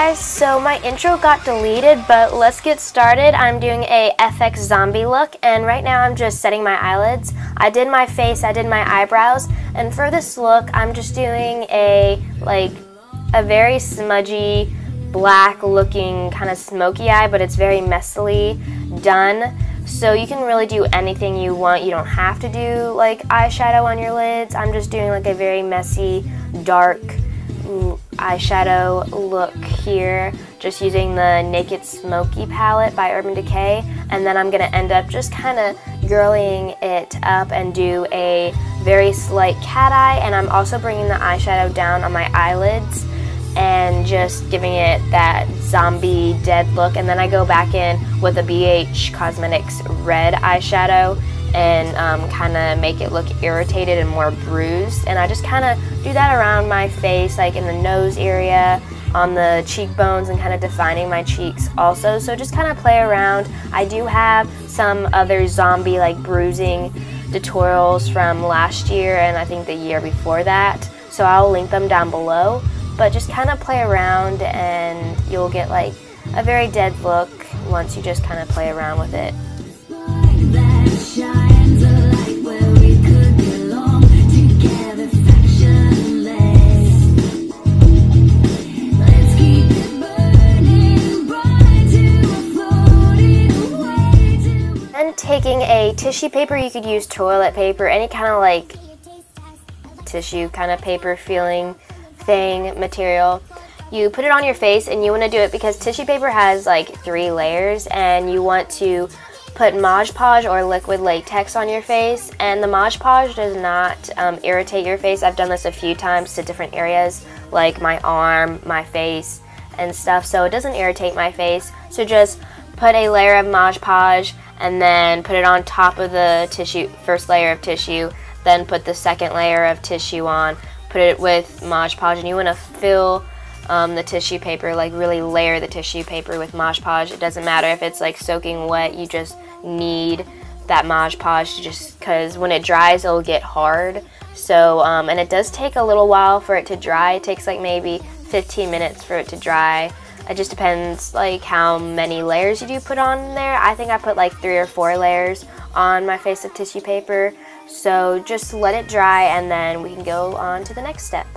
Guys, so my intro got deleted, but let's get started. I'm doing a FX zombie look, and right now I'm just setting my eyelids. I did my face, I did my eyebrows, and for this look, I'm just doing a very smudgy, black looking kind of smoky eye, but it's very messily done. So you can really do anything you want. You don't have to do like eyeshadow on your lids. I'm just doing like a very messy, dark eyeshadow look here, just using the Naked Smoky palette by Urban Decay, and then I'm going to end up just kind of girlying it up and do a very slight cat eye, and I'm also bringing the eyeshadow down on my eyelids and just giving it that zombie dead look, and then I go back in with a BH Cosmetics red eyeshadow and kind of make it look irritated and more bruised, and I just kind of do that around my face, like in the nose area, on the cheekbones, and kind of defining my cheeks also. So just kind of play around. I do have some other zombie like bruising tutorials from last year and I think the year before that, so I'll link them down below, but just kind of play around and you'll get like a very dead look once you just kind of play around with it. Shines a light where we could belong together, factionless. Let's keep it burning bright to floating away to... And taking a tissue paper, you could use toilet paper, any kind of like tissue kind of paper feeling thing, material. You put it on your face, and you want to do it because tissue paper has like 3 layers, and you want to put Mod Podge or liquid latex on your face, and the Mod Podge does not irritate your face. I've done this a few times to different areas like my arm, my face, and stuff, so it doesn't irritate my face. So just put a layer of Mod Podge and then put it on top of the tissue, first layer of tissue, then put the second layer of tissue on, put it with Mod Podge, and you want to fill the tissue paper, like really layer the tissue paper with Mod Podge. It doesn't matter if it's like soaking wet, you just need that Mod Podge just because when it dries it'll get hard. So and it does take a little while for it to dry. It takes like maybe 15 minutes for it to dry. It just depends like how many layers you do put on there. I think I put like 3 or 4 layers on my face of tissue paper. So just let it dry and then we can go on to the next step.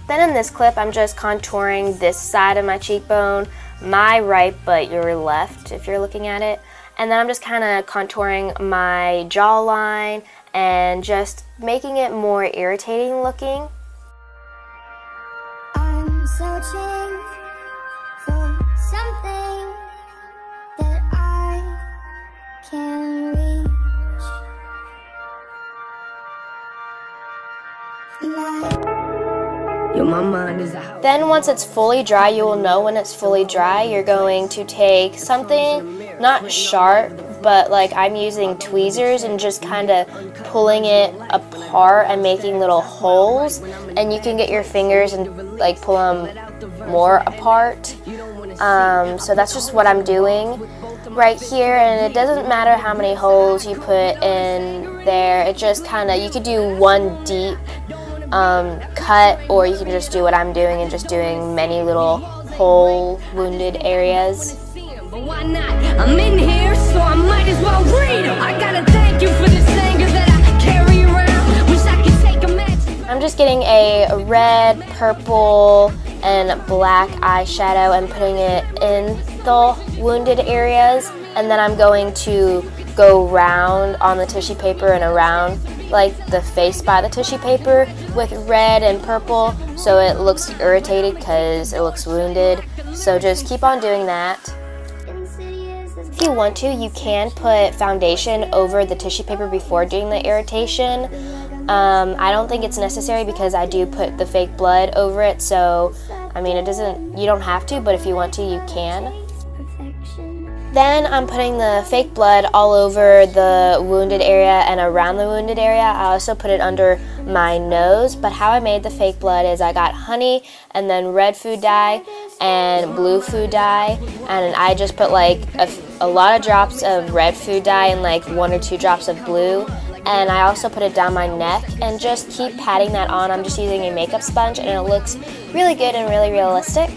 Then in this clip, I'm just contouring this side of my cheekbone, my right, but your left if you're looking at it. And then I'm just kind of contouring my jawline and just making it more irritating looking. I'm searching for something that I can reach. Then once it's fully dry, you will know when it's fully dry. You're going to take something not sharp, but like I'm using tweezers and just kind of pulling it apart and making little holes, and you can get your fingers and like pull them more apart. So that's just what I'm doing right here, and it doesn't matter how many holes you put in there. It just kind of, you could do one deep cut, or you can just do what I'm doing and just doing many little hole wounded areas. But why not? I'm in here, so I might as well read them. I gotta thank you for this anger that I carry around. Wish I could take a match. I'm just getting a red, purple, and black eyeshadow and putting it in the wounded areas, and then I'm going to go round on the tissue paper and around like the face by the tissue paper with red and purple, so it looks irritated because it looks wounded. So just keep on doing that. If you want to, you can put foundation over the tissue paper before doing the irritation. I don't think it's necessary because I do put the fake blood over it, so I mean you don't have to, but if you want to, you can. Then I'm putting the fake blood all over the wounded area and around the wounded area. I also put it under my nose, but how I made the fake blood is I got honey and then red food dye, and blue food dye, and I just put like a lot of drops of red food dye and like 1 or 2 drops of blue, and I also put it down my neck and just keep patting that on. I'm just using a makeup sponge and it looks really good and really realistic.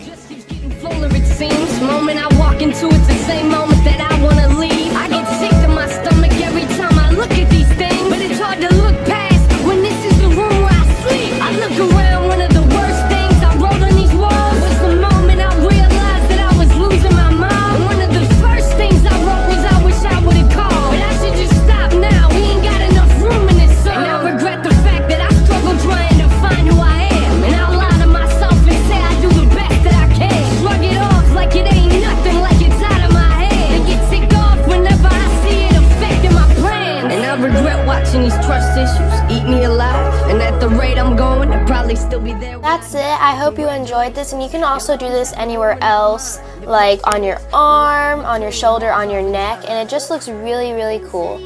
It seems moment I walk into it's the same moment that I want to leave. I get sick to my stomach every time I look at these things, but it's hard to look past when this is the room where I sleep. I look around, one of the worst things I wrote on these walls was the moment I realized that I was losing my mind. And one of the first things I wrote was I wish I would have called, but I should just stop now. We ain't got enough room in this song. And I regret the fact that I struggle trying to find who I am, and I lie to myself and say I do the best that I can. Shrug it off like it ain't nothing, like it's out of my head, and get ticked off whenever I see it affecting my plans. And I regret watching these trust issues eat me alive, and at the rate I'm going, I'll probably still be there. That's it. I hope you enjoyed this, and you can also do this anywhere else, like on your arm, on your shoulder, on your neck, and it just looks really, really cool.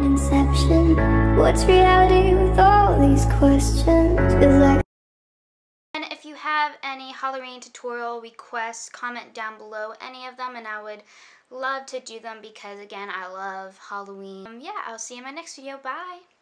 Inception. What's reality with all these questions? 'Cause I And if you have any Halloween tutorial requests, comment down below any of them, and I would love to do them because, again, I love Halloween. Yeah, I'll see you in my next video. Bye!